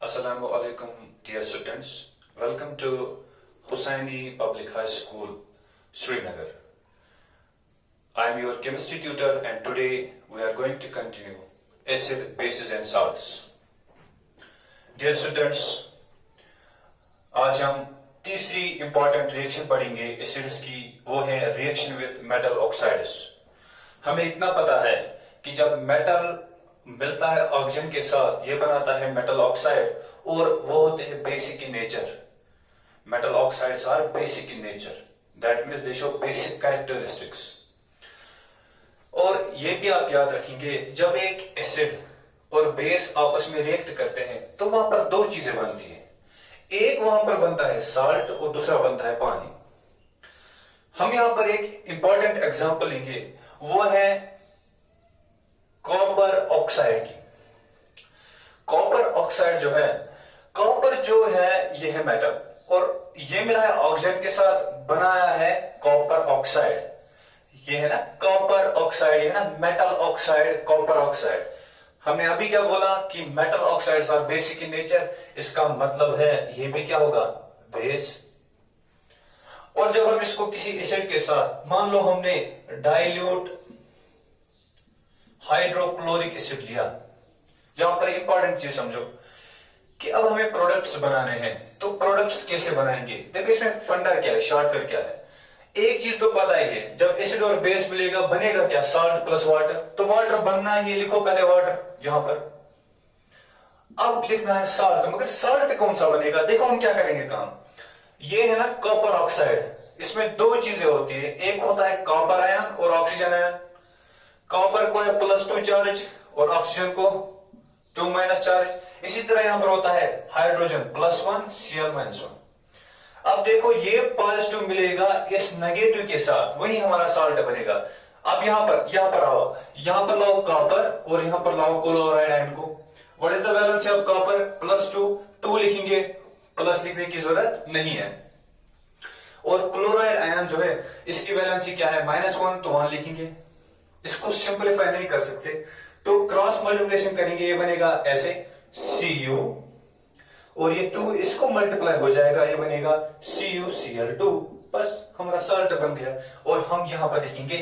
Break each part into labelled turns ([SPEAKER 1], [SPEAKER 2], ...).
[SPEAKER 1] Assalamu alaikum, dear students. Welcome to Hussaini Public High School, Srinagar. I am your chemistry tutor and today we are going to continue acid, bases and salts. Dear students, आज हम तीसरी important reaction पढ़ेंगे acids की, वो है reaction with metal oxides. हमें इतना पता है कि जब metal मिलता है ऑक्सीजन के साथ ये बनाता है मेटल ऑक्साइड और वो होते हैं basic in nature. Metal oxides are basic in nature, that means they show basic characteristics. और ये भी आप याद रखेंगे, जब एक एसिड और बेस आपस में रिएक्ट करते हैं तो वहां पर दो चीजें बनती हैं. एक वहां पर बनता है साल्ट और दूसरा बनता है पानी. हम यहां पर एक इंपॉर्टेंट एग्जांपल लेंगे, वो है कॉपर ऑक्साइड की. कॉपर ऑक्साइड जो है, कॉपर जो है ये है मेटल और ये मिला है ऑक्सीजन के साथ, बनाया है कॉपर ऑक्साइड. ये है ना कॉपर ऑक्साइड, ये है ना मेटल ऑक्साइड, कॉपर ऑक्साइड. हमने अभी क्या बोला कि metal oxides are basic in nature. इसका मतलब है ये भी क्या होगा, बेस. और जब हम इसको किसी एसिड के साथ, मान लो हमने डाइल्यूट हाइड्रोक्लोरिक एसिड लिया, यहां पर इंपॉर्टेंट चीज समझो कि अब हमें प्रोडक्ट्स बनाने हैं. तो प्रोडक्ट्स कैसे बनाएंगे, देखो इसमें फंडा क्या है, शॉर्टकट क्या है. एक चीज तो पता ही है, जब एसिड और बेस मिलेगा बनेगा क्या, साल्ट प्लस वाटर. तो वाटर बनना ही, लिखो पहले वाटर यहां पर. अब लिखना है साल्ट, मगर साल्ट कौन सा बनेगा, देखो हम क्या करेंगे काम. ये है ना कॉपर ऑक्साइड, इसमें दो चीजें होती है, एक होता है कॉपर आयन और ऑक्सीजन आयन. कॉपर को है +2 चार्ज और ऑक्सीजन को 2- चार्ज. इसी तरह यहां पर होता है हाइड्रोजन +1 Cl-1. अब देखो ये पॉजिटिव मिलेगा इस नेगेटिव के साथ, वही हमारा साल्ट बनेगा. अब यहां पर आओ, यहां पर लाओ कॉपर और यहां पर लाओ क्लोराइड आयन को. What is the valency of copper, +2 लिखेंगे, प्लस लिखने की जरूरत नहीं है. और क्लोराइड आयन जो है इसकी वैलेंसी क्या है, -1, तो 1 लिखेंगे. इसको सिंपलीफाई नहीं कर सकते तो क्रॉस मल्टीप्लिकेशन करेंगे, ये बनेगा ऐसे Cu और ये 2 इसको मल्टीप्लाई हो जाएगा, ये बनेगा CuCl2. बस हमारा साल्ट बन गया. और हम यहां पर लिखेंगे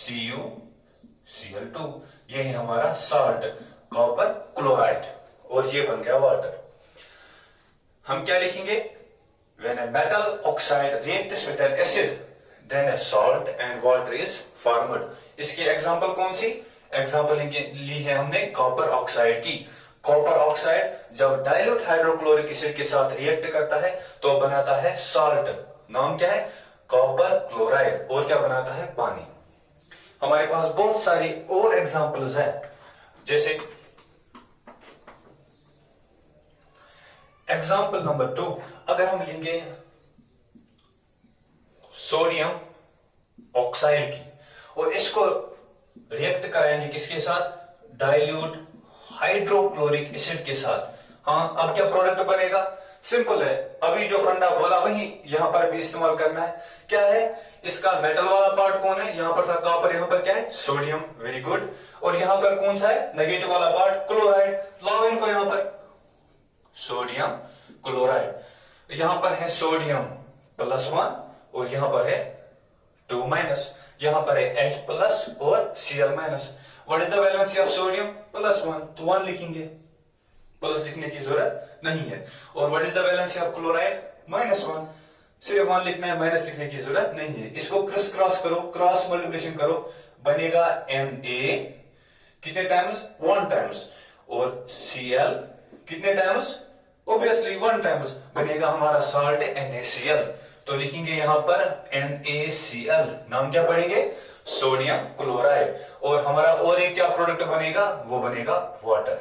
[SPEAKER 1] CuCl2, ये है हमारा साल्ट कॉपर क्लोराइड, और ये बन गया वाटर. हम क्या लिखेंगे, when a metal oxide reacts with N acid then a salt and water is formed. इसकी एग्जांपल कौन सी, एग्जांपल ली है हमने कॉपर ऑक्साइड की. कॉपर ऑक्साइड जब डाइल्यूट हाइड्रोक्लोरिक एसिड के साथ रिएक्ट करता है तो बनाता है साल्ट, नाम क्या है, कॉपर क्लोराइड, और क्या बनाता है, पानी. हमारे पास बहुत सारी और एग्जांपल्स है, जैसे एग्जांपल नंबर 2, अगर हम लेंगे सोडियम ऑक्साइड की और इसको रिएक्ट कराएंगे किसके साथ, डाइल्यूट हाइड्रोक्लोरिक एसिड के साथ. हाँ, अब क्या प्रोडक्ट बनेगा, सिंपल है, अभी जो फंडा बोला वही यहां पर भी इस्तेमाल करना है. क्या है, इसका मेटल वाला पार्ट कौन है, यहां पर था कॉपर, यहां पर क्या है, सोडियम. Very good. और यहां पर कौन सा है, नेगेटिव वाला पार्ट, क्लोराइड. लाओ इनको यहां पर, सोडियम क्लोराइड. यहां पर है सोडियम +1 और यहां पर है 2-, यहां पर है H+ और Cl-. What is the valency of sodium, +1, तो 1 लिखेंगे, प्लस लिखने की जरूरत नहीं है. और what is the valency of chloride, -1, सिर्फ 1 लिखना है, माइनस लिखने की जरूरत नहीं है. इसको क्रॉस करो, क्रॉस मल्टीप्लिकेशन करो, बनेगा Na कितने टाइम्स, 1 टाइम्स, और Cl कितने टाइम्स, ऑब्वियसली 1 टाइम्स, बनेगा हमारा साल्ट NaCl. तो लिखेंगे यहां पर NaCl, नाम क्या पढ़ेंगे, सोडियम क्लोराइड. और हमारा और एक क्या प्रोडक्ट बनेगा, वो बनेगा वाटर.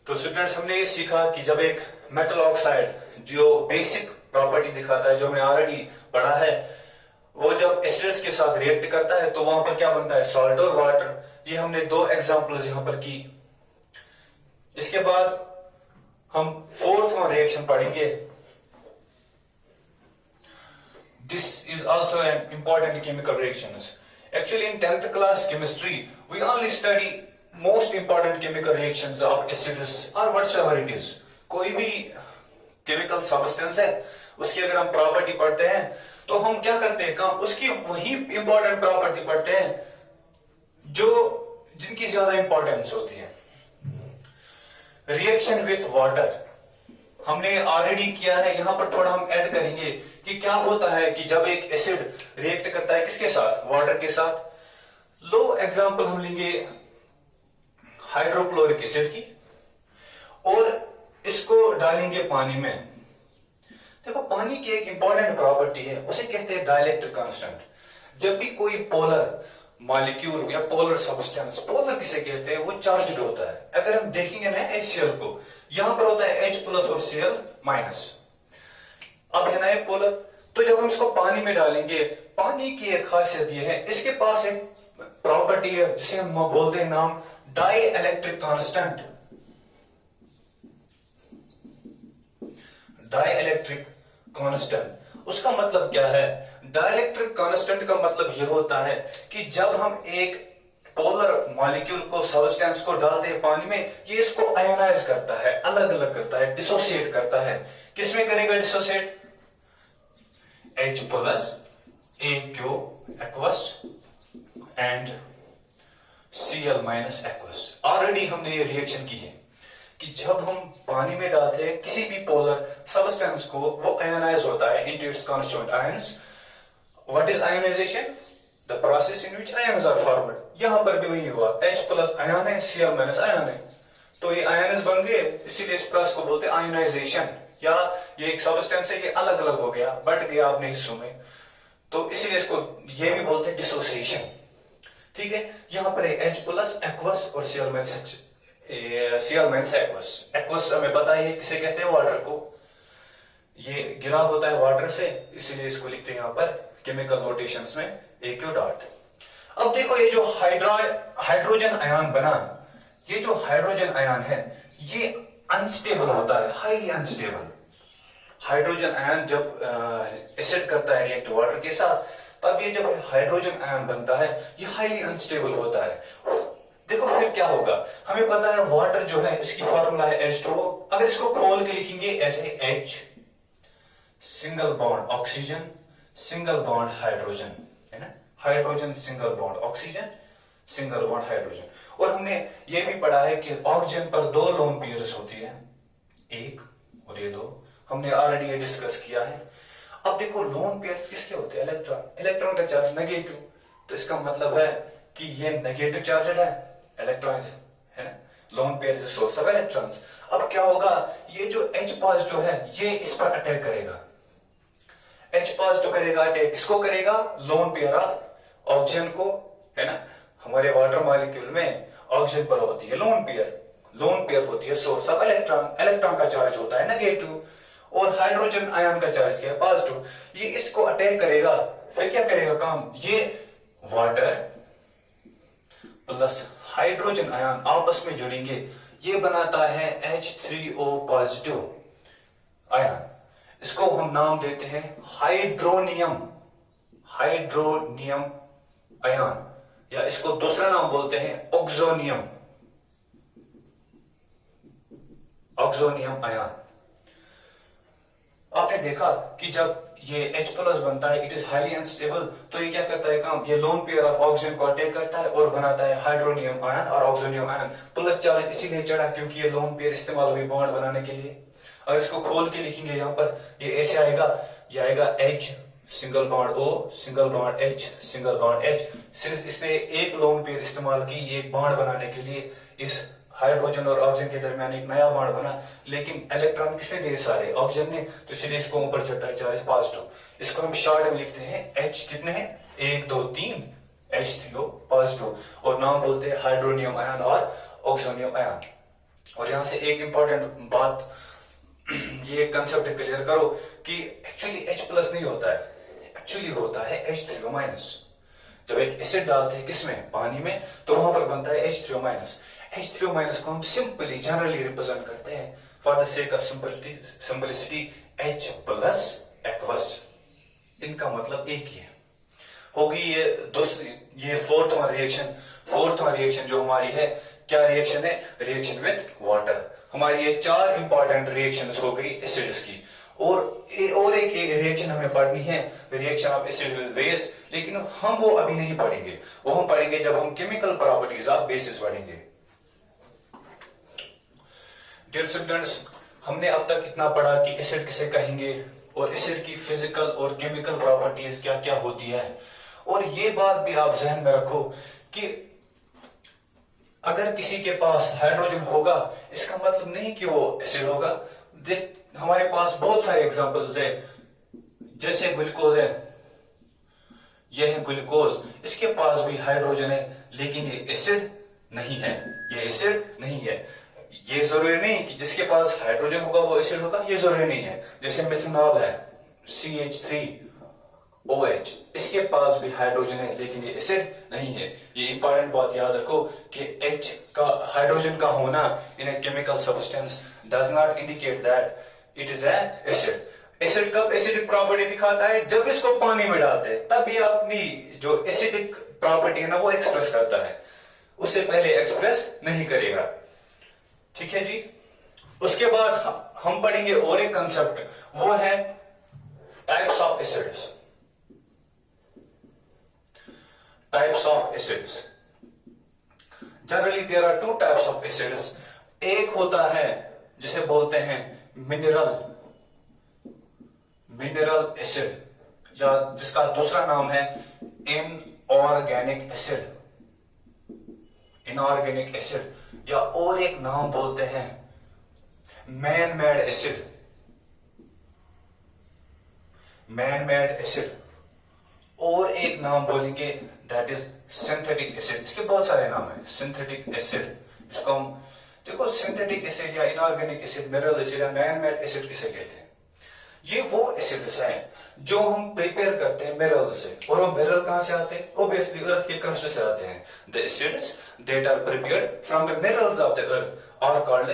[SPEAKER 1] तो स्टूडेंट्स, हमने ये सीखा कि जब एक मेटल ऑक्साइड जो बेसिक प्रॉपर्टी दिखाता है, जो हमने ऑलरेडी पढ़ा है, वो जब एसिड्स के साथ रिएक्ट करता है तो वहां पर क्या बनता है, सॉल्ट और वाटर. ये हमने 2 एग्जांपल्स यहां पर की. इसके बाद हम 4th रिएक्शन पढ़ेंगे. This is also an important chemical reactions. Actually, in 10th class chemistry, we only study most important chemical reactions of acids और व्हाटसोएवर इट इज, कोई भी केमिकल सब्सटेंस है उसकी अगर हम प्रॉपर्टी पढ़ते हैं तो हम क्या करते हैं काम, उसकी वही इंपॉर्टेंट प्रॉपर्टी पढ़ते हैं जो जिनकी ज्यादा इंपॉर्टेंस होती है। रिएक्शन विथ वाटर हमने ऑलरेडी किया है, यहां पर थोड़ा हम ऐड करेंगे कि क्या होता है कि जब एक एसिड रिएक्ट करता है किसके साथ, वाटर के साथ। लो एग्जांपल हम लेंगे हाइड्रोक्लोरिक एसिड की और इसको डालेंगे पानी में। देखो पानी की एक इंपॉर्टेंट प्रॉपर्टी है, उसे कहते हैं डाइलेक्ट्रिक कांस्टेंट। जब भी कोई पोलर मॉलिक्यूल या पोलर सब्सटेंस, पोलर किसे कहते हैं, वो चार्ज्ड होता है। अगर हम देखेंगे ना HCl को, यहां पर होता है H प्लस और Cl माइनस। अब है ना एक पोलर, तो जब हम इसको पानी में डालेंगे, पानी की एक खासियत ये है, इसके पास एक प्रॉपर्टी है जिसे हम बोलते हैं नाम dielectric constant. Dielectric constant उसका मतलब क्या है? डाइलेक्ट्रिक कांस्टेंट का मतलब यह होता है कि जब हम एक पोलर मॉलिक्यूल को, सब्सटेंस को डालते हैं पानी में, ये इसको आयोनाइज करता है, अलग अलग करता है, डिसोसिएट करता है। किसमें करेगा dissociate? H plus AQ aqueous and Cl minus aqueous. Already हमने ये रिएक्शन की है कि जब हम पानी में डालते हैं किसी भी पोलर सब्सटेंस को, वो आयोनाइज होता है into its constituent ions. What is ionisation? The process in which ions are formed. यहां पर भी वही हुआ, H प्लस आयन है, Cl माइनस आयन है, तो ये आयंस बन गए, इसीलिए इस प्रोसेस को बोलते हैं आयोनाइजेशन। या ये एक सब्सटेंस है, ये अलग अलग हो गया, बट गया अपने हिस्सों में, तो इसीलिए इसको ये भी बोलते हैं डिसोसिएशन। ठीक है, यहां पर H प्लस एक्वस और Cl माइनस एक्वस। एक्वस हमें पता है किसे कहते हैं, वाटर को। ये गिरा होता है वाटर से, इसीलिए इसको लिखते हैं यहां पर केमिकल नोटेशंस में AQ डॉट। अब देखो ये जो हाइड्रोजन आयन बना, ये जो हाइड्रोजन आयन है ये अनस्टेबल होता है, हाईली अनस्टेबल। हाइड्रोजन आयन जब एसिड करता है रिएक्ट वाटर के साथ, तब ये जब हाइड्रोजन आयन बनता है ये हाईली अनस्टेबल होता है। देखो फिर क्या होगा, हमें पता है वाटर जो है इसकी फॉर्मूला है H2O। अगर इसको खोल के लिखेंगे ऐसे H single bond oxygen, single bond hydrogen, है ना, hydrogen single bond oxygen, single bond hydrogen. और हमने ये भी पढ़ा है कि ऑक्सीजन पर 2 लोन पेयर्स होती है, एक और ये 2, हमने ऑलरेडी ये डिस्कस किया है। अब देखो लोन पेयर्स किसके होते हैं? इलेक्ट्रॉन। इलेक्ट्रॉन का चार्ज नेगेटिव, तो इसका मतलब है कि ये नेगेटिव चार्ज है, इलेक्ट्रॉन्स, है ना, lone pair is source of electrons. अब क्या होगा, ये जो H पॉजिटिव है ये इस पर अटैक करेगा। H पॉजिटिव करेगा अटैक, इसको करेगा लोन पेयर ऑफ ऑक्सीजन को, है ना। हमारे वाटर मॉलिक्यूल में ऑक्सीजन पर होती है लोन पेयर, लोन पेयर होती है सोर्स ऑफ इलेक्ट्रॉन। इलेक्ट्रॉन का चार्ज होता है नेगेटिव और हाइड्रोजन आयन का चार्ज क्या है? पॉजिटिव। ये इसको अटैक करेगा, फिर क्या करेगा काम, ये वाटर प्लस हाइड्रोजन आयन आपस में जुड़ेंगे, ये बनाता है H3O पॉजिटिव आयन। इसको हम नाम देते हैं हाइड्रोनियम, हाइड्रोनियम आयन, या इसको दूसरा नाम बोलते हैं ऑक्सोनियम, ऑक्सोनियम आयन। आपने देखा कि जब ये H प्लस बनता है, इट इज हाईली अनस्टेबल, तो ये क्या करता है काम, ये लोन पेयर ऑफ ऑक्सीजन को अटैक करता है और बनाता है हाइड्रोनियम आयन और ऑक्सोनियम आयन। प्लस चार्ज इसीलिए चढ़ा क्योंकि ये लोन पेयर इस्तेमाल हुई बॉन्ड बनाने के लिए। अगर इसको खोल के लिखेंगे यहाँ पर, ये ऐसे आएगा, ये आएगा H single bond O single bond H single bond H। सिर्फ इसने एक लोन पेयर इस्तेमाल की एक बॉन्ड बनाने के लिए, इस हाइड्रोजन और ऑक्सीजन के दरमियान एक नया बॉन्ड बना, लेकिन इलेक्ट्रॉन किसने दिए? सारे ऑक्सीजन ने, तो इसलिए इसको ऊपर चढ़ता है चार्ज पॉजिटिव। इसको हम शॉर्ट में लिखते हैं H कितने हैं, 1 2 3 H3O पॉजिटिव, और नाम बोलते हैं हाइड्रोनियम आयन और ऑक्सोनियम आयन। और यहां से एक इंपॉर्टेंट बात, ये कंसेप्ट क्लियर करो कि एक्चुअली H प्लस नहीं होता है, एक्चुअली होता है H3O माइनस। जब एक एसिड डालते हैं किसमें, पानी में, तो वहां पर बनता है H3O माइनस। H3O माइनस को हम सिंपली जनरली रिप्रेजेंट करते हैं for the sake of simplicity H plus aqueous. इनका मतलब एक ही है। होगी ये दूसरी, ये फोर्थ वन रिएक्शन जो हमारी है क्या रिएक्शन है? Reaction with water. हमारी ये 4 इंपॉर्टेंट रिएक्शंस हो गई एसिड्स की। और एक रिएक्शन हमें पढ़नी है, reaction of acid with base, लेकिन हम वो अभी नहीं पढ़ेंगे, वो हम पढ़ेंगे जब हम केमिकल प्रॉपर्टीज ऑफ बेसिस पढ़ेंगे। डियर स्टूडेंट्स, हमने अब तक इतना पढ़ा कि एसिड किसे कहेंगे और एसिड की फिजिकल और केमिकल प्रॉपर्टीज क्या क्या होती है। और ये बात भी आप जहन में रखो कि अगर किसी के पास हाइड्रोजन होगा इसका मतलब नहीं कि वो एसिड होगा। देख, हमारे पास बहुत सारे एग्जांपल्स है, जैसे ग्लूकोज है, ये है ग्लूकोज, इसके पास भी हाइड्रोजन है लेकिन ये एसिड नहीं है, ये एसिड नहीं है। ये जरूरी नहीं कि जिसके पास हाइड्रोजन होगा वो एसिड होगा, ये जरूरी नहीं है। जैसे मिथेनॉल है CH3OH, इसके पास भी हाइड्रोजन है लेकिन ये एसिड नहीं है। ये इंपॉर्टेंट बात याद रखो कि H का हाइड्रोजन का होना in a chemical substance does not indicate that it is an acid. Acid कब एसिडिक प्रॉपर्टी दिखाता है? जब इसको पानी में डालते हैं तब ये अपनी जो एसिडिक प्रॉपर्टी है ना वो एक्सप्रेस करता है, उससे पहले एक्सप्रेस नहीं करेगा। ठीक है जी। उसके बाद हम पढ़ेंगे और एक कंसेप्ट, वो है types of acids. Types of acids, generally there are 2 types of acids. एक होता है जिसे बोलते हैं मिनरल एसिड, या जिसका दूसरा नाम है इनऑर्गेनिक एसिड, इनऑर्गेनिक एसिड, या और एक नाम बोलते हैं man made acid, man made acid, और एक नाम बोलेंगे दैट इज सिंथेटिक एसिड। इसके बहुत सारे नाम हैं। सिंथेटिक एसिड, इसको हम देखो, सिंथेटिक एसिड या इनऑर्गेनिक एसिड, मिनरल एसिड या मैन मेड एसिड किसे कहते हैं? ये वो एसिड्स हैं जो हम प्रिपेयर करते हैं मिनरल से, और वो मिनरल कहां से आते हैं? ऑब्वियसली अर्थ के क्रस्ट से आते हैं। The acids that are prepared from the minerals of the earth are called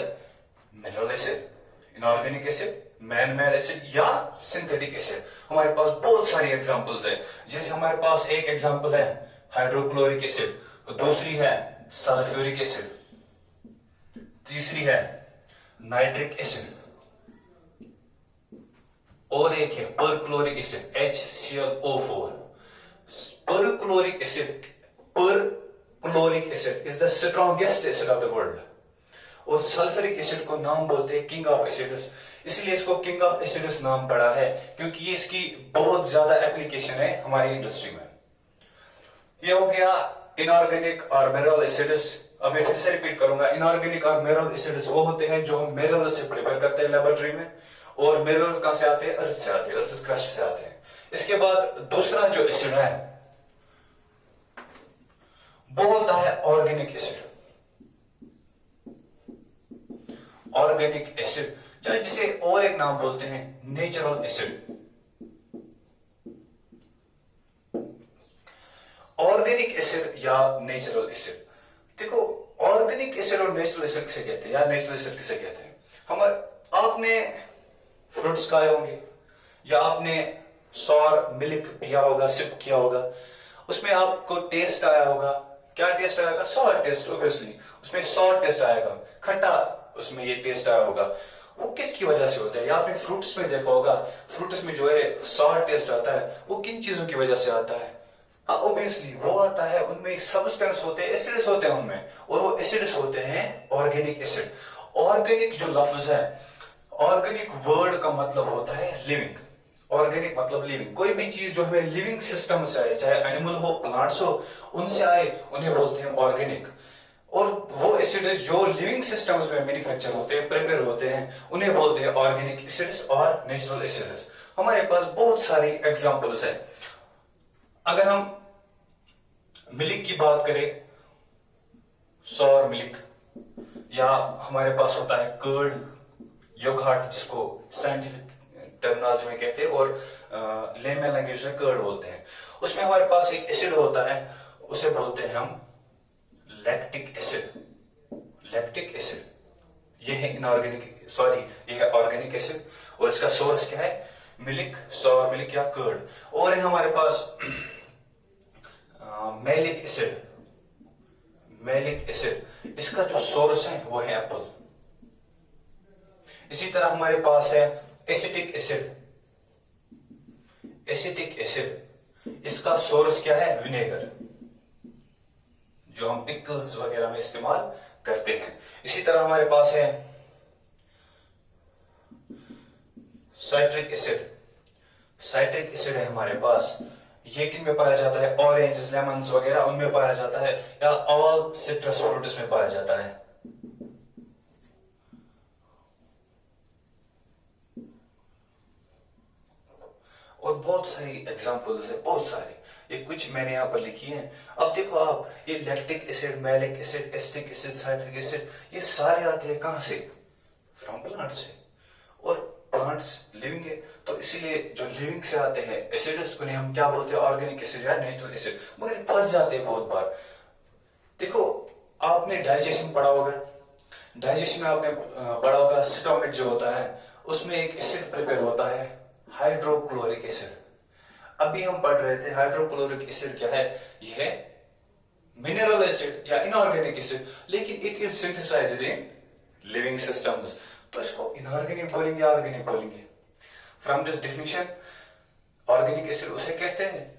[SPEAKER 1] mineral acid, inorganic acid, man made acid या सिंथेटिक एसिड। हमारे पास बहुत सारी एग्जांपल्स है। जैसे हमारे पास एक एग्जांपल है हाइड्रोक्लोरिक एसिड, दूसरी है सल्फ्यूरिक एसिड, तीसरी है नाइट्रिक एसिड, और एक है perchloric acid HClO4। Perchloric acid is the strongest acid of the world, और सल्फ्यूरिक एसिड को नाम बोलते हैं किंग ऑफ एसिड्स। इसलिए इसको किंग ऑफ एसिड्स नाम पड़ा है क्योंकि ये इसकी बहुत ज्यादा एप्लीकेशन है हमारी इंडस्ट्री में। ये हो गया इनऑर्गेनिक और मिनरल एसिड्स। अब मैं फिर से रिपीट करूंगा, इनऑर्गेनिक और मिनरल एसिड्स वो होते हैं जो हम मिनरल से प्रिपेयर करते हैं लेबोरेटरी में, और मिनरल्स कहां से आते हैं? अर्थ से आते हैं, अर्थ क्रस्ट से आते हैं। इसके बाद दूसरा जो एसिड है वो होता है ऑर्गेनिक एसिड। ऑर्गेनिक एसिड, जिसे और एक नाम बोलते हैं नेचुरल एसिड। ऑर्गेनिक एसिड या नेचुरल एसिड, देखो ऑर्गेनिक एसिड और नेचुरल एसिड किसे कहते हैं या नेचुरल एसिड किसे कहते हैं? आपने फ्रूट्स खाए होंगे या आपने सॉर मिल्क पिया होगा, सिप किया होगा, उसमें आपको टेस्ट आया होगा। क्या टेस्ट आएगा? Sour test. ऑब्वियसली उसमें सॉर टेस्ट आएगा, खट्टा उसमें ये टेस्ट आया होगा। वो किसकी वजह से होता है? या आपने फ्रूट्स में देखा होगा, फ्रूट्स में जो है सॉर टेस्ट आता है, वो किन चीजों की वजह से आता है? ऑब्वियसली वो आता है, उनमें सब्सटेंस होते हैं, एसिड्स होते हैं उनमें, और वो एसिड्स होते हैं ऑर्गेनिक एसिड। ऑर्गेनिक जो लफ्ज है, ऑर्गेनिक वर्ड का मतलब होता है लिविंग। ऑर्गेनिक मतलब लिविंग। कोई भी चीज जो हमें लिविंग सिस्टम से आए, चाहे एनिमल हो, प्लांट्स हो, उनसे आए, उन्हें बोलते हैं ऑर्गेनिक। और वो एसिड्स जो लिविंग सिस्टम्स में मैन्युफैक्चर होते हैं, प्रिपेयर होते हैं, उन्हें बोलते हैं ऑर्गेनिक एसिड्स और नेचुरल एसिड्स। हमारे पास बहुत सारी एग्जांपल्स है। अगर हम मिल्क की बात करें, सॉर मिल्क, या हमारे पास होता है कर्ड, योगर्ट, जिसको साइंटिफिक टर्मिनोलॉजी में कहते हैं और लेमन लैंग्वेज में कर्ड बोलते हैं। उसमें हमारे पास एक एसिड होता है, उसे बोलते हैं हम लैक्टिक एसिड। लैक्टिक एसिड ये है इनऑर्गेनिक, सॉरी ये है ऑर्गेनिक एसिड, और इसका सोर्स क्या है? मिल्क, सॉर मिल्क या कर्ड। और है हमारे पास मैलिक एसिड। मैलिक एसिड, इसका जो सोर्स है वो है एप्पल। इसी तरह हमारे पास है एसिटिक एसिड। एसिटिक एसिड, इसका सोर्स क्या है? विनेगर, जो हम पिकल्स वगैरह में इस्तेमाल करते हैं। इसी तरह हमारे पास है साइट्रिक एसिड। साइट्रिक एसिड है हमारे पास, ये किन में पाया जाता है? ऑरेंज, लेमन्स वगैरह उनमें पाया जाता है, या ऑल सिट्रस फ्रूट्स में पाया जाता है। और बहुत सारी एग्जांपल्स है, बहुत सारी, ये कुछ मैंने यहां पर लिखी है। अब देखो आप, ये lactic acid, malic acid, acetic acid, citric acid, ये सारे आते हैं कहां से? फ्रॉम प्लांट से। और प्लांट्स लिविंग है, तो इसीलिए जो लिविंग से आते हैं एसिड्स, उन्हें हम क्या बोलते हैं? ऑर्गेनिक एसिड या नेचुरल एसिड। मगर फंस जाते हैं बहुत बार। देखो, आपने डाइजेशन पढ़ा होगा, डाइजेशन में आपने पढ़ा होगा स्टोमक जो होता है उसमें एक एसिड प्रिपेयर होता है, हाइड्रोक्लोरिक एसिड। अभी हम पढ़ रहे थे हाइड्रोक्लोरिक एसिड क्या है? यह है मिनरल एसिड या इनऑर्गेनिक एसिड, लेकिन it is synthesized in living systems, तो इसको इनऑर्गेनिक बोलेंगे, ऑर्गेनिक बोलेंगे। From this definition, organic acid उसे कहते हैं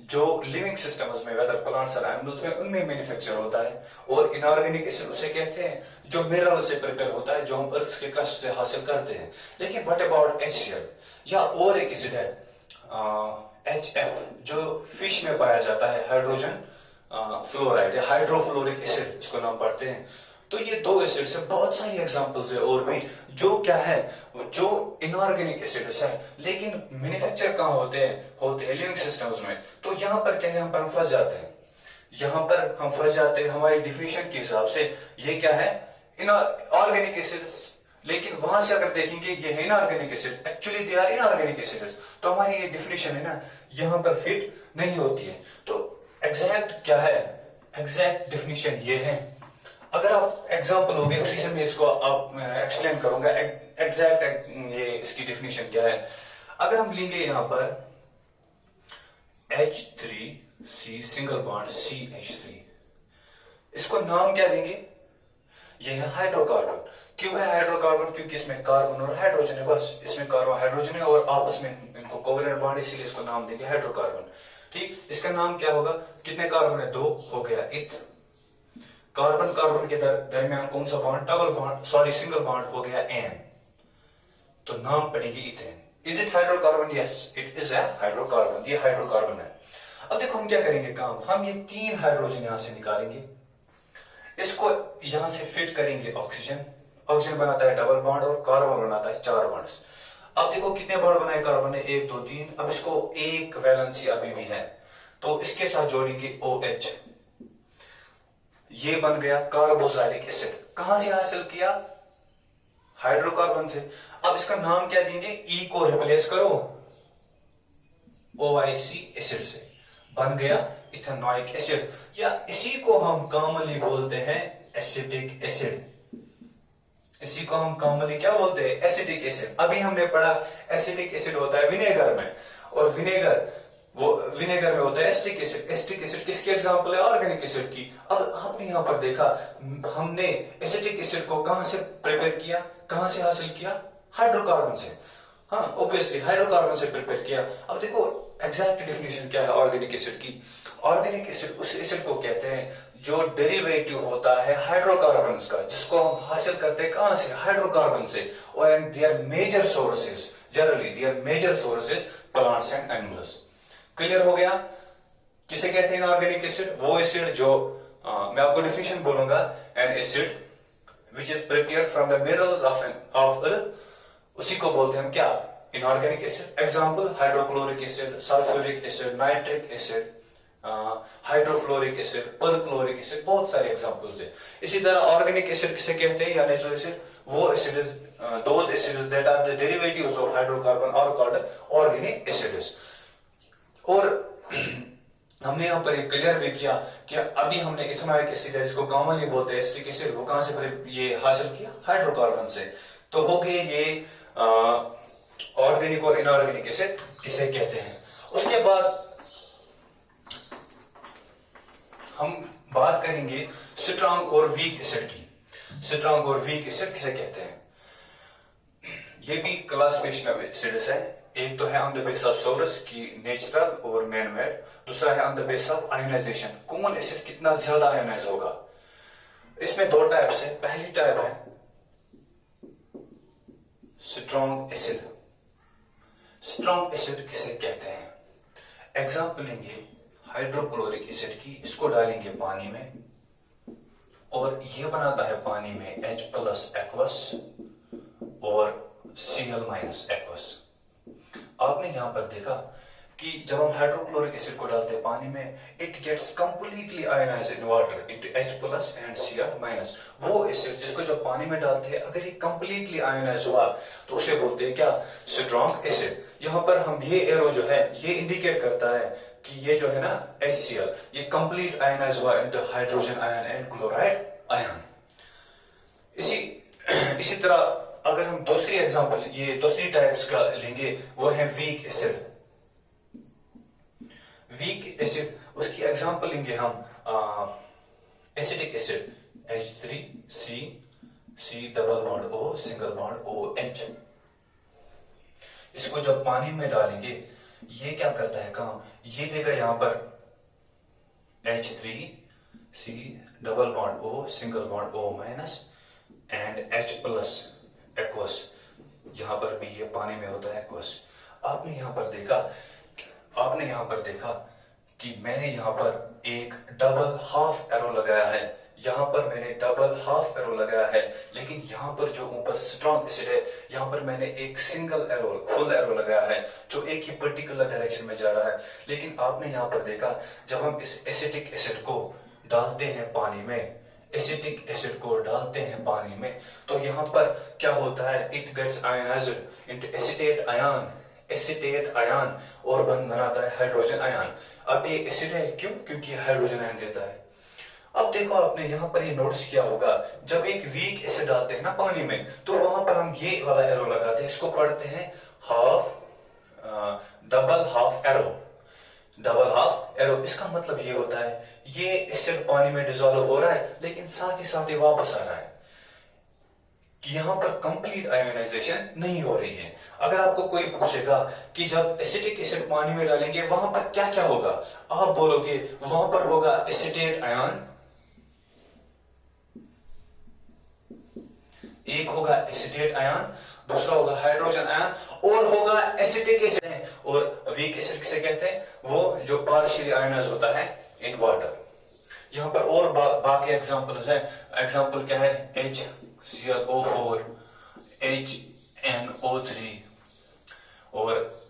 [SPEAKER 1] जो लिविंग सिस्टम्स में, वेदर प्लांट्स और एनिमल्स में, उनमें मैन्युफैक्चर होता है। और इनऑर्गेनिक एसिड उसे कहते हैं जो मिनरल से प्रिपेयर होता है, जो हम अर्थ के क्रस्ट से हासिल करते हैं। लेकिन व्हाट अबाउट HCl? या और एक एसिड है HF, जो फिश में पाया जाता है, हाइड्रोजन फ्लोराइड या हाइड्रोफ्लोरिक एसिड जिसको नाम पढ़ते हैं। तो ये दो एसिड से बहुत सारी एग्जांपल्स है और भी, जो क्या है, जो इनऑर्गेनिक एसिड्स है, लेकिन मैन्युफैक्चर कहाँ होते हैं लिविंग सिस्टम्स में। तो यहाँ पर क्या है, यहाँ पर हम फंस जाते हैं, यहाँ पर हम फंस जाते हैं हमारी डिफिनेशन के हिसाब से। ये क्या है? इनऑर्गेनिक एसिड्स, लेकिन वहां से अगर देखेंगे ये है inorganic acid, actually they are inorganic acids, तो हमारी ये डिफिनेशन है ना, यहाँ पर फिट नहीं होती है। तो एग्जैक्ट क्या है? एग्जैक्ट डिफिनेशन ये है। अगर आप एग्जाम्पल हो गए, उसी से मैं इसको आप एक्सप्लेन करूंगा एग्जैक्ट ये इसकी डिफिनेशन क्या है। अगर हम लेंगे यहां पर H3C सिंगल बॉन्ड CH3, इसको नाम क्या देंगे? ये है हाइड्रोकार्बन। क्यों है हाइड्रोकार्बन? क्योंकि इसमें कार्बन और हाइड्रोजन है, बस इसमें कार्बन हाइड्रोजन है और आपस में इनको कोवेलेंट बॉन्ड, इसीलिए इसको नाम देंगे हाइड्रोकार्बन। ठीक, इसका नाम क्या होगा? कितने कार्बन है? 2 हो गया इथ। कार्बन कार्बन के दरमियान कौन सा bond? Double bond, sorry single bond हो गया N, तो नाम पड़ेगी ethane. Is it hydrocarbon? Yes, it is a hydrocarbon, ये हाइड्रोकार्बन है। अब देखो हम क्या करेंगे काम, हम ये 3 हाइड्रोजन यहां से निकालेंगे, इसको यहां से फिट करेंगे ऑक्सीजन। ऑक्सीजन बनाता है डबल बॉन्ड और कार्बन बनाता है 4 बॉन्ड्स। अब देखो कितने बॉन्ड बनाए कार्बन ने? 1 2 3। अब इसको एक वैलेंसी अभी भी है, तो इसके साथ जोड़ेंगे OH, ये बन गया कार्बोक्सिलिक एसिड। कहां से हासिल किया? हाइड्रोकार्बन से। अब इसका नाम क्या देंगे? E को रिप्लेस करो OIC एसिड से, बन गया इथेनोइक एसिड, या इसी को हम कॉमनली बोलते हैं एसिटिक एसिड। इसी को हम कॉमनली क्या बोलते हैं? Acetic acid. अभी हमने पढ़ा एसिटिक एसिड होता है विनेगर में, और विनेगर में होता है एसिटिक एसिड। एसिटिक एसिड किसकी एग्जांपल है? ऑर्गेनिक एसिड की। अब आपने यहां पर देखा, हमने एसिटिक एसिड को कहां से प्रिपेयर किया, कहां से हासिल किया? हाइड्रोकार्बन से। हाँ, ऑब्वियसली हाइड्रोकार्बन से प्रिपेयर किया। अब देखो एग्जैक्ट डिफिनेशन क्या है ऑर्गेनिक एसिड की। ऑर्गेनिक एसिड उस एसिड को कहते हैं जो डेरिवेटिव होता है हाइड्रोकार्बन्स का, जिसको हम हासिल करते हैं कहां से? हाइड्रोकार्बन से। और their major sources, generally their major sources plants and animals. Clear हो गया? किसे कहते हैं इनऑर्गेनिक एसिड? वो एसिड जो मैं आपको डिफिनेशन बोलूंगा, N acid which is prepared from the minerals of earth, उसी को बोलते हैं हम क्या? Inorganic acid. Example hydrochloric acid, sulphuric acid, nitric acid, hydrofluoric acid, perchloric acid, बहुत सारे एग्जांपल्स है। इसी तरह ऑर्गेनिक एसिड किसे कहते हैं या नेचुरल एसिड? वो acid is those acids that are the derivatives of hydrocarbon are called organic acids. और हमने यहाँ पर क्लियर भी किया कि अभी हमने इथेनोइक एसिड है जिसको कॉमनली बोलते हैं एसिटिक एसिड, वो कहां से ये हासिल किया? हाइड्रोकार्बन से। तो हो गए ये ऑर्गेनिक और इनऑर्गेनिक एसिड किसे कहते हैं। उसके बाद हम बात करेंगे स्ट्रांग और वीक एसिड की। स्ट्रांग और वीक एसिड किसे कहते हैं? ये भी क्लासिफिकेशन ऑफ एसिड्स है। एक तो है ऑन द बेस ऑफ सोलस की नेचुरल और मैन मेड, दूसरा है on the base of ionization, कौन एसिड कितना ज्यादा आयोनाइज होगा। इसमें दो टाइप्स है। पहली टाइप है स्ट्रॉन्ग एसिड। स्ट्रॉन्ग एसिड किसे कहते हैं? एग्जाम्पल लेंगे हाइड्रोक्लोरिक एसिड की, इसको डालेंगे पानी में और ये बनाता है पानी में H प्लस एक्वस और Cl माइनस एक्वस। आपने यहां पर देखा कि जब हम हाइड्रोक्लोरिक एसिड को डालते हैं पानी में, it gets completely ionized in water into H plus and Cl minus. वो एसिड जिसको जब पानी में डालते हैं, अगर ये कंप्लीटली आयोनाइज हुआ तो उसे बोलते हैं क्या? Strong acid. यहाँ पर हम ये एरो जो है ये इंडिकेट करता है कि ये जो है ना HCl, ये कंप्लीट आयोनाइज हुआ into hydrogen ion and chloride ion. इसी तरह अगर हम दूसरी एग्जांपल, ये दूसरी टाइप्स का लेंगे, वो है वीक एसिड। वीक एसिड, उसकी एग्जांपल लेंगे हम acetic acid H3C double bond O single bond OH। इसको जब पानी में डालेंगे, ये क्या करता है काम? ये देगा यहां पर H3C double bond O single bond O minus and H plus aqueous. यहां पर भी ये पानी में होता है एक्वस। आपने यहां पर देखा कि मैंने यहां पर एक डबल हाफ एरो लगाया है, यहां पर मैंने डबल हाफ एरो लगाया है, लेकिन यहां पर जो ऊपर स्ट्रॉन्ग एसिड है, यहां पर मैंने एक सिंगल एरो, फुल एरो लगाया है जो एक ही पर्टिकुलर डायरेक्शन में जा रहा है। लेकिन आपने यहां पर देखा जब हम इस एसिटिक एसिड को डालते हैं पानी में, एसिटिक एसिड को डालते हैं पानी में, तो यहां पर क्या होता है? It gets ionized into acetate ion और बनाता है हाइड्रोजन आयन। अब ये एसिड है, क्यों? क्योंकि हाइड्रोजन आयन देता है। अब देखो आपने यहां पर ये नोटिस किया होगा, जब एक वीक एसिड डालते हैं ना पानी में, तो वहां पर हम ये वाला एरो लगाते हैं, इसको पढ़ते हैं डबल हाफ एरो। इसका मतलब ये होता है ये एसिड पानी में डिसॉल्व हो रहा है, लेकिन साथ ही साथ ये वापस आ रहा है कि यहां पर कंप्लीट आयोनाइजेशन नहीं हो रही है। अगर आपको कोई पूछेगा कि जब एसिटिक एसिड पानी में डालेंगे वहां पर क्या क्या होगा, आप बोलोगे वहां पर होगा एसिटेट आयन, एक होगा एसिटेट आयन, दूसरा होगा हाइड्रोजन आयन और होगा एसिटिक एसिड। और वीक एसिड किसे कहते हैं? वो जो पार्शियली आयोनाइज होता है इन वाटर। यहां पर और बाकी एग्जांपल्स हैं। एग्जांपल क्या है? HClO4, HNO3 और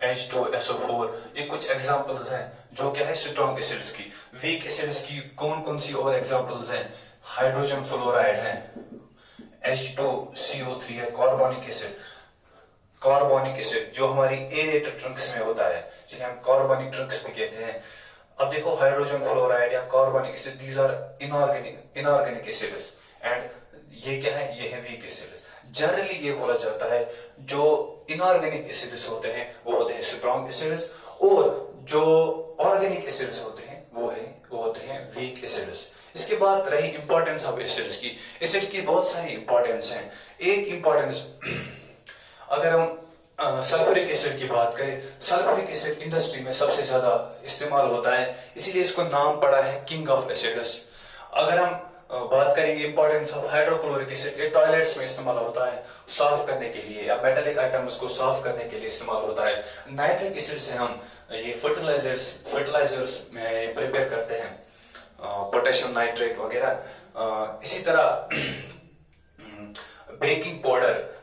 [SPEAKER 1] H2SO4। ये कुछ एग्जांपल्स हैं जो क्या है स्ट्रॉन्ग एसिड्स की। वीक एसिड्स की कौन कौन सी और एग्जांपल्स हैं? हाइड्रोजन फ्लोराइड है, H2CO3 है, कार्बोनिक एसिड जो हमारी एरेटेड ट्रंक्स में होता है, जिन्हें हम कार्बोनिक ट्रंक्स भी कहते हैं। अब देखो हाइड्रोजन फ्लोराइड या carbonic acid, these are inorganic acids and ये क्या है? ये है वीक एसिड्स। जनरली ये बोला जाता है जो इनऑर्गेनिक एसिड्स होते हैं वो होते हैं स्ट्रॉन्ग एसिड्स, और जो ऑर्गेनिक एसिड्स होते हैं वो होते हैं वीक एसिड्स। इसके बाद रही इंपॉर्टेंस ऑफ एसिड्स की। एसिड की बहुत सारी इंपॉर्टेंस हैं। एक इंपॉर्टेंस, अगर हम सल्फ्यूरिक एसिड की बात करें, सल्फ्यूरिक एसिड इंडस्ट्री में सबसे ज्यादा इस्तेमाल होता है, इसीलिए इसको नाम पड़ा है किंग ऑफ एसिड्स। अगर हम बात करेंगे इंपॉर्टेंस ऑफ हाइड्रोक्लोरिक एसिड, ये टॉयलेट्स में इस्तेमाल होता है साफ करने के लिए, या मेटालिक आइटम्स को साफ करने के लिए इस्तेमाल होता है। नाइट्रिक एसिड से हम ये फर्टिलाइजर्स में प्रिपेयर करते हैं, पोटेशियम नाइट्रेट वगैरह। इसी तरह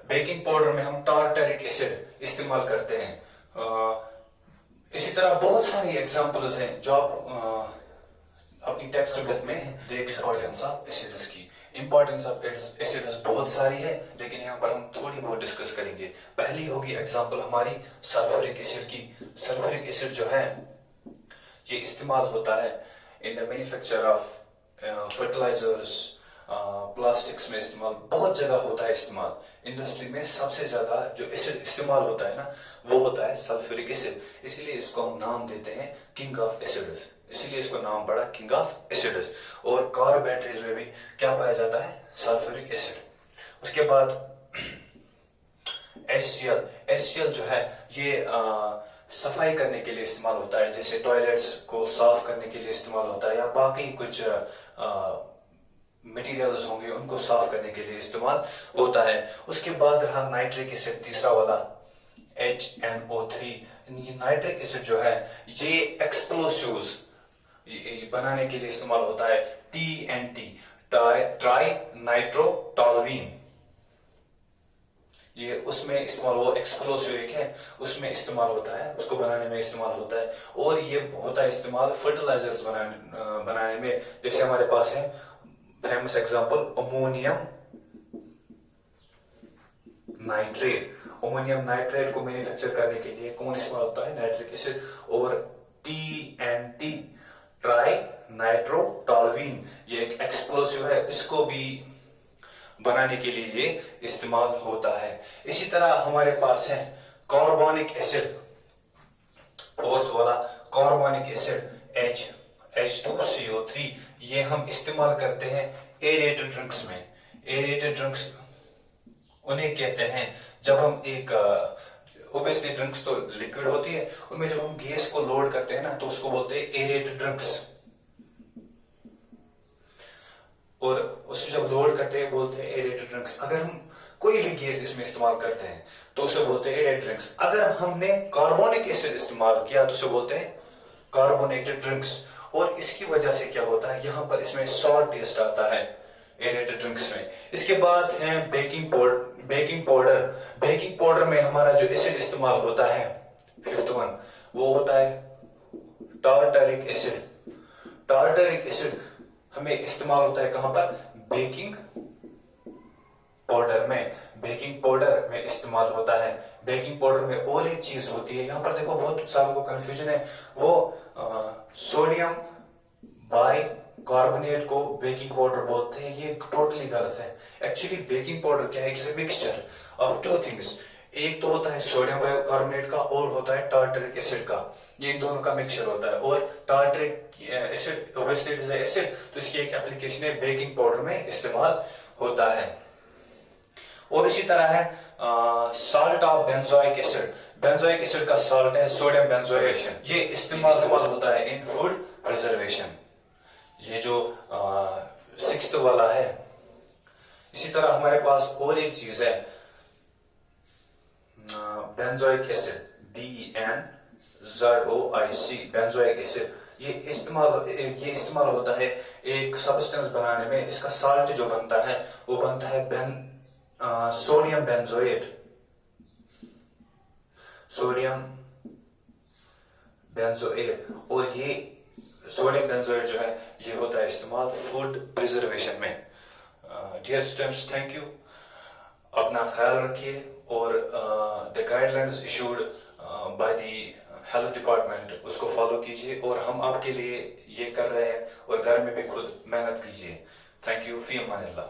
[SPEAKER 1] बेकिंग पाउडर में हम टार्टरिक एसिड इस्तेमाल करते हैं। इसी तरह बहुत सारी एग्जांपल्स हैं जो आप अपनी टेक्स्ट बुक में देख सकते हैं। इंपॉर्टेंस ऑफ एसिड्स बहुत सारी है, लेकिन यहाँ पर हम थोड़ी बहुत डिस्कस करेंगे। पहली होगी एग्जांपल हमारी सल्फ्यूरिक एसिड की। सल्फ्यूरिक एसिड जो है ये इस्तेमाल होता है in the manufacture of fertilisers, plastics में इस्तेमाल, बहुत जगह होता है इस्तेमाल। इंडस्ट्री में सबसे ज्यादा जो एसिड इस्तेमाल होता है ना, वो होता है सल्फ्यूरिक एसिड, इसलिए इसको हम नाम देते हैं किंग ऑफ एसिड्स। इसीलिए इसको नाम पड़ा किंग ऑफ एसिड्स। और कार्बोनेट्रीज में भी क्या पाया जाता है? Sulphuric acid. उसके बाद HCl जो है ये सफाई करने के लिए इस्तेमाल होता है, जैसे टॉयलेट्स को साफ करने के लिए इस्तेमाल होता है, या बाकी कुछ मटेरियल्स होंगे उनको साफ करने के लिए इस्तेमाल होता है। उसके बाद रहा नाइट्रिक एसिड, तीसरा वाला HNO3। नाइट्रिक एसिड जो है ये एक्सप्लोसिव्स बनाने के लिए इस्तेमाल होता है। TNT, ट्राई नाइट्रोटॉल्यून, ये उसमें इस्तेमाल, वो एक्सप्लोसिव एक है उसमें इस्तेमाल होता है, उसको बनाने में इस्तेमाल होता है। और ये होता है इस्तेमाल फर्टिलाइजर्स बनाने में, जैसे हमारे पास है famous example ammonium nitrate. Ammonium nitrate को मैन्युफैक्चर करने के लिए कौन इस्तेमाल होता है? Nitric acid. और TNT, ट्राई नाइट्रोटॉल्यून, ये एक एक्सप्लोसिव है, इसको भी बनाने के लिए ये इस्तेमाल होता है। इसी तरह हमारे पास है कार्बोनिक एसिड, फोर्थ वाला कार्बोनिक एसिड H2CO3। ये हम इस्तेमाल करते हैं एरेटेड ड्रिंक्स में। एरेटेड ड्रिंक्स उन्हें कहते हैं जब हम एक ओबियसली ड्रिंक्स तो लिक्विड होती है, उनमें जब हम गैस को लोड करते हैं ना तो उसको बोलते हैं एरेटेड ड्रिंक्स। और उसे जब लोड करते हैं बोलते हैं एरेटेड ड्रिंक्स। अगर हम कोई भी गैस इसमें इस्तेमाल करते हैं तो उसे बोलते हैं एरेटेड ड्रिंक्स। अगर हमने कार्बोनिक एसिड इस्तेमाल किया तो उसे बोलते हैं कार्बोनेटेड ड्रिंक्स। और इसकी वजह से क्या होता है, यहाँ पर इसमें सॉल्ट टेस्ट आता है एरेटेड ड्रिंक्स में। इसके बाद है बेकिंग पाउडर। बेकिंग पाउडर में हमारा जो एसिड इस्तेमाल होता है, फिफ्थ वन, वो होता है टार्टरिक एसिड। टार्टरिक एसिड हमें इस्तेमाल होता है कहां पर? बेकिंग पाउडर में। बेकिंग पाउडर में इस्तेमाल होता है। बेकिंग पाउडर में और एक चीज होती है, यहां पर देखो बहुत सारों को कंफ्यूजन है, वो सोडियम बाई कार्बोनेट को बेकिंग पाउडर बोलते हैं। ये टोटली गलत है। एक्चुअली बेकिंग पाउडर क्या है? It's a mixture of two things. एक तो होता है सोडियम बाइकार्बोनेट का और होता है टार्टरिक एसिड का। ये इन दोनों का मिक्सचर होता है। और tartaric acid obviously it is acid, तो इसकी एक एप्लीकेशन है बेकिंग पाउडर में इस्तेमाल होता है। और इसी तरह है salt of benzoic acid. Benzoic acid का साल्ट है सोडियम बेंजोएशन। ये इस्तेमाल होता है इन फूड प्रिजर्वेशन। ये जो सिक्स्थ वाला है। इसी तरह हमारे पास और एक चीज है benzoic acid, BNZOIC, benzoic acid. ये इस्तेमाल होता है एक सब्सटेंस बनाने में। इसका साल्ट जो बनता है वो बनता है सोडियम बेंजोएट। Sodium benzoate. और ये सोडियम बेंजोएट जो है ये होता है इस्तेमाल फूड प्रिजर्वेशन में। Dear students, thank you. अपना ख्याल रखिए और the guidelines issued by the health department उसको फॉलो कीजिए। और हम आपके लिए ये कर रहे हैं और घर में भी खुद मेहनत कीजिए। Thank you. Fee Aman Allah.